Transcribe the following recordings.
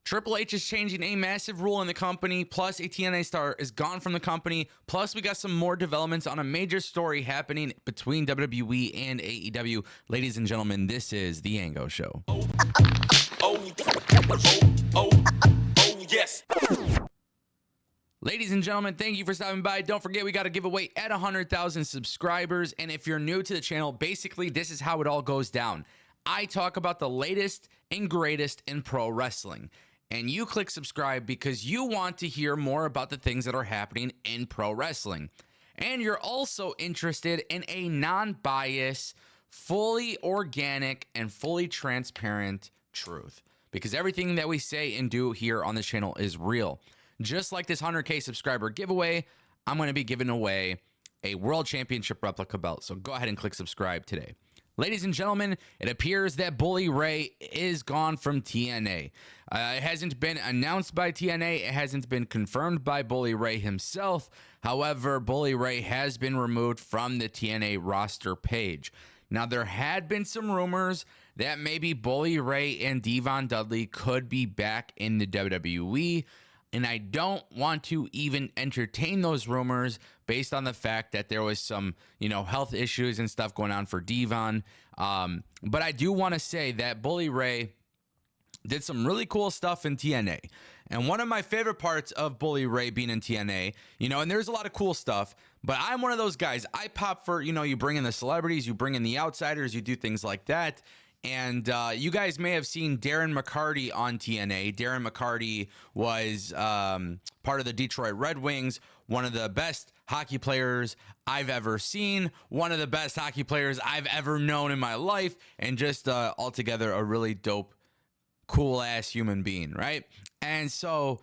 Triple H is changing a massive rule in the company, plus a TNA star is gone from the company, plus we got some more developments on a major story happening between WWE and AEW. Ladies and gentlemen, this is The Ango Show. Yes. Ladies and gentlemen, thank you for stopping by. Don't forget, we got a giveaway at 100,000 subscribers. And if you're new to the channel, basically, this is how it all goes down. I talk about the latest and greatest in pro wrestling. And you click subscribe because you want to hear more about the things that are happening in pro wrestling. And you're also interested in a non-biased, fully organic, and fully transparent truth. Because everything that we say and do here on this channel is real. Just like this 100K subscriber giveaway, I'm going to be giving away a World Championship replica belt. So go ahead and click subscribe today. Ladies and gentlemen, it appears that Bully Ray is gone from TNA. It hasn't been announced by TNA. It hasn't been confirmed by Bully Ray himself. However, Bully Ray has been removed from the TNA roster page. Now, there had been some rumors that maybe Bully Ray and Devon Dudley could be back in the WWE. And I don't want to even entertain those rumors based on the fact that there was some, health issues and stuff going on for Devon. But I do want to say that Bully Ray did some really cool stuff in TNA. And one of my favorite parts of Bully Ray being in TNA, and there's a lot of cool stuff, but I'm one of those guys. I pop for, you bring in the celebrities, you bring in the outsiders, you do things like that. And you guys may have seen Darren McCarty on TNA. Darren McCarty was part of the Detroit Red Wings, one of the best hockey players I've ever seen, one of the best hockey players I've ever known in my life, and just altogether a really dope, cool-ass human being, right? And so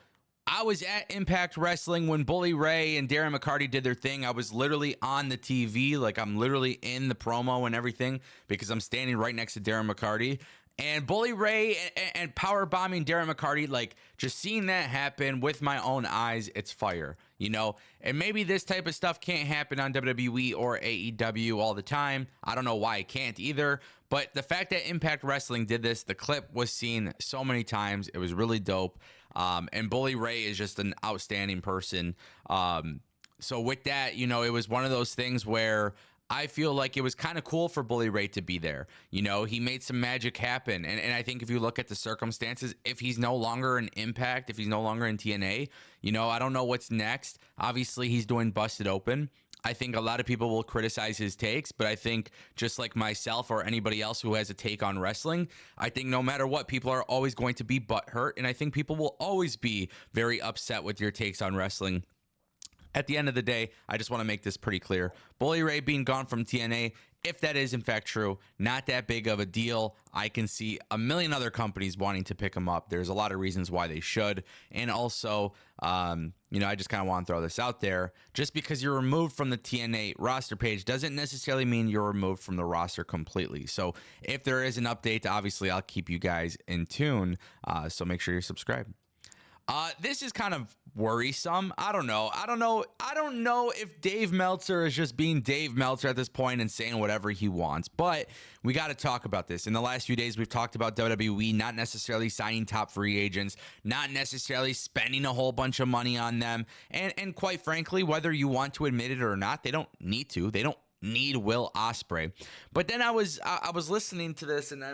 I was at Impact Wrestling when Bully Ray and Darren McCarty did their thing. I was literally on the TV, like I'm literally in the promo and everything because I'm standing right next to Darren McCarty. And Bully Ray and power bombing Darren McCarty, like just seeing that happen with my own eyes, it's fire, And maybe this type of stuff can't happen on WWE or AEW all the time. I don't know why it can't either. But the fact that Impact Wrestling did this, the clip was seen so many times. It was really dope. And Bully Ray is just an outstanding person. So with that, it was one of those things where I feel like it was kind of cool for Bully Ray to be there. He made some magic happen. And I think if you look at the circumstances, if he's no longer in Impact, if he's no longer in TNA, I don't know what's next. Obviously, he's doing Busted Open. I think a lot of people will criticize his takes, but I think just like myself or anybody else who has a take on wrestling, I think no matter what, people are always going to be butthurt, and I think people will always be very upset with your takes on wrestling. At the end of the day, I just want to make this pretty clear. Bully Ray being gone from TNA, if that is in fact true, not that big of a deal. I can see a million other companies wanting to pick him up. There's a lot of reasons why they should. And also, I just kind of want to throw this out there. Just because you're removed from the TNA roster page doesn't necessarily mean you're removed from the roster completely. So if there is an update, obviously I'll keep you guys in tune. So make sure you're subscribed. This is kind of worrisome. I don't know if Dave Meltzer is just being Dave Meltzer at this point and saying whatever he wants, but we got to talk about this. In the last few days, we've talked about WWE not necessarily signing top free agents, not necessarily spending a whole bunch of money on them. And quite frankly, whether you want to admit it or not, they don't need to. They don't need Will Ospreay. But then I was listening to this, and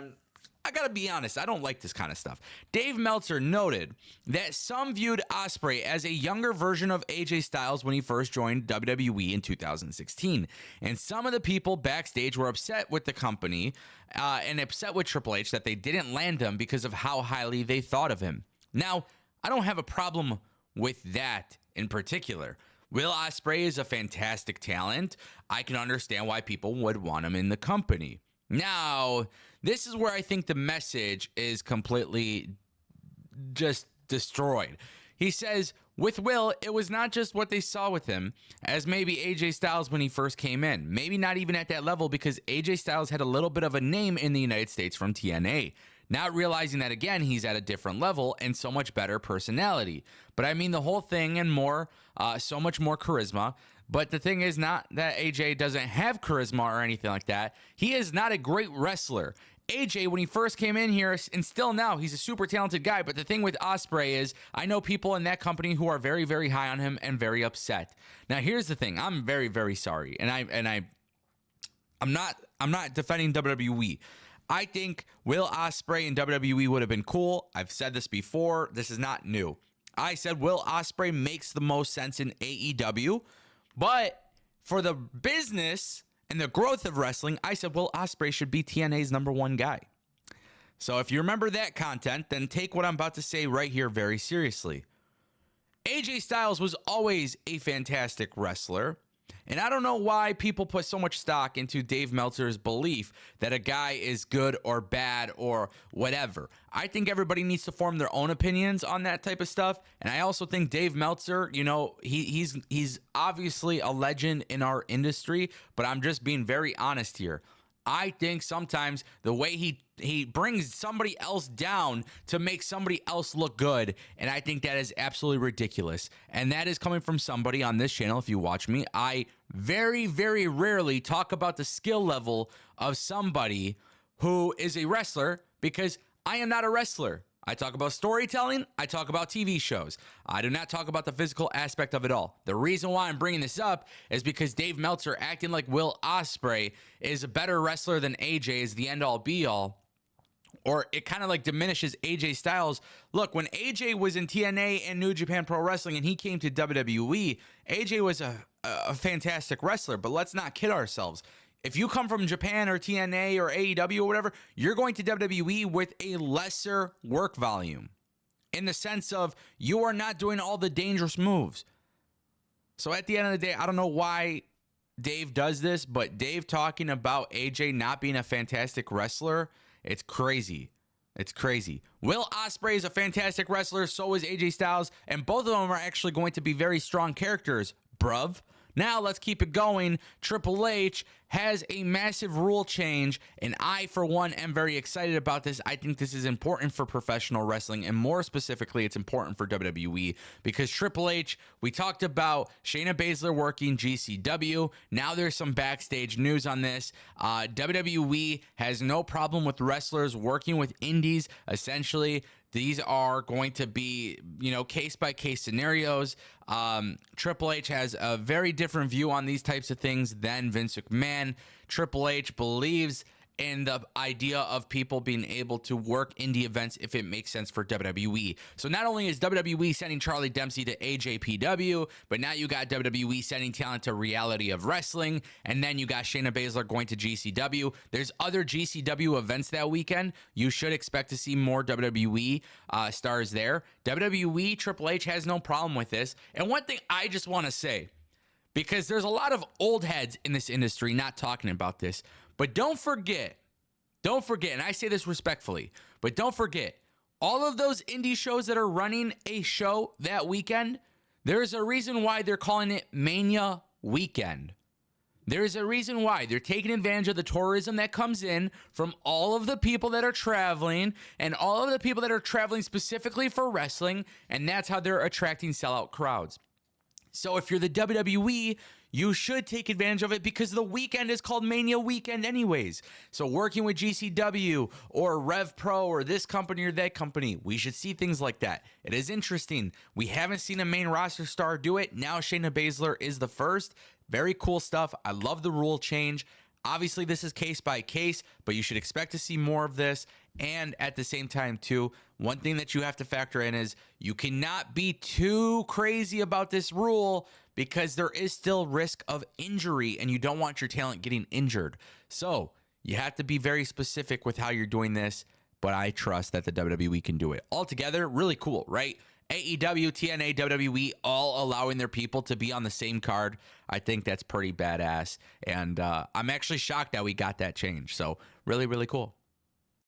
I gotta be honest, I don't like this kind of stuff. Dave Meltzer noted that some viewed Ospreay as a younger version of AJ Styles when he first joined WWE in 2016. And some of the people backstage were upset with the company and upset with Triple H that they didn't land him because of how highly they thought of him. Now, I don't have a problem with that in particular. Will Ospreay is a fantastic talent. I can understand why people would want him in the company. Now, this is where I think the message is completely just destroyed. He says, with Will, it was not just what they saw with him as maybe AJ Styles when he first came in. Maybe not even at that level because AJ Styles had a little bit of a name in the United States from TNA. Not realizing that, again, he's at a different level and so much better personality. But I mean the whole thing and more, so much more charisma. But the thing is not that AJ doesn't have charisma or anything like that. He is not a great wrestler. AJ, when he first came in here, and still now, he's a super talented guy. But the thing with Ospreay is, I know people in that company who are very, very high on him and very upset. Now, here's the thing: I'm very, very sorry, and I'm not defending WWE. I think Will Ospreay in WWE would have been cool. I've said this before. This is not new. I said Will Ospreay makes the most sense in AEW, but for the business and the growth of wrestling, I said Will Ospreay should be TNA's #1 guy. So if you remember that content, then take what I'm about to say right here very seriously. AJ Styles was always a fantastic wrestler. And I don't know why people put so much stock into Dave Meltzer's belief that a guy is good or bad or whatever. I think everybody needs to form their own opinions on that type of stuff. And I also think Dave Meltzer, you know, he's obviously a legend in our industry, but I'm just being very honest here. I think sometimes the way he brings somebody else down to make somebody else look good, and I think that is absolutely ridiculous. And that is coming from somebody on this channel. If you watch me, I very, very rarely talk about the skill level of somebody who is a wrestler because I am not a wrestler. I talk about storytelling. I talk about TV shows. I do not talk about the physical aspect of it all. The reason why I'm bringing this up is because Dave Meltzer acting like Will Ospreay is a better wrestler than AJ is the end-all be-all, or it kind of like diminishes AJ Styles. Look, when AJ was in TNA and New Japan Pro Wrestling and he came to WWE, AJ was a fantastic wrestler, but let's not kid ourselves. If you come from Japan or TNA or AEW or whatever, you're going to WWE with a lesser work volume in the sense of you are not doing all the dangerous moves. So at the end of the day, I don't know why Dave does this, but Dave talking about AJ not being a fantastic wrestler, it's crazy. It's crazy. Will Ospreay is a fantastic wrestler, so is AJ Styles, and both of them are actually going to be very strong characters, bruv. Now let's keep it going. Triple H has a massive rule change, and I, for one, am very excited about this. I think this is important for professional wrestling, and more specifically, it's important for WWE because Triple H, we talked about Shayna Baszler working GCW. Now there's some backstage news on this. WWE has no problem with wrestlers working with indies. Essentially, these are going to be, you know, case-by-case scenarios. Triple H has a very different view on these types of things than Vince McMahon. Triple H believes in the idea of people being able to work indie events if it makes sense for WWE. So not only is WWE sending Charlie Dempsey to AJPW, but now you got WWE sending talent to Reality of Wrestling, and then you got Shayna Baszler going to GCW. There's other GCW events that weekend. You should expect to see more WWE stars there. WWE, Triple H has no problem with this. And one thing I just want to say, because there's a lot of old heads in this industry not talking about this, but don't forget, and I say this respectfully, but don't forget, all of those indie shows that are running a show that weekend, there's a reason why they're calling it Mania Weekend. There's a reason why. They're taking advantage of the tourism that comes in from all of the people that are traveling and all of the people that are traveling specifically for wrestling, and that's how they're attracting sellout crowds. So if you're the WWE, you should take advantage of it because the weekend is called Mania Weekend anyways. So working with GCW or Rev Pro or this company or that company, we should see things like that. It is interesting. We haven't seen a main roster star do it. Now Shayna Baszler is the first. Very cool stuff. I love the rule change. Obviously, this is case by case, but you should expect to see more of this. And at the same time, too, one thing that you have to factor in is you cannot be too crazy about this rule because there is still risk of injury and you don't want your talent getting injured. So you have to be very specific with how you're doing this, but I trust that the WWE can do it. Altogether, really cool, right? AEW, TNA, WWE, all allowing their people to be on the same card. I think that's pretty badass. And I'm actually shocked that we got that change. So really, really cool.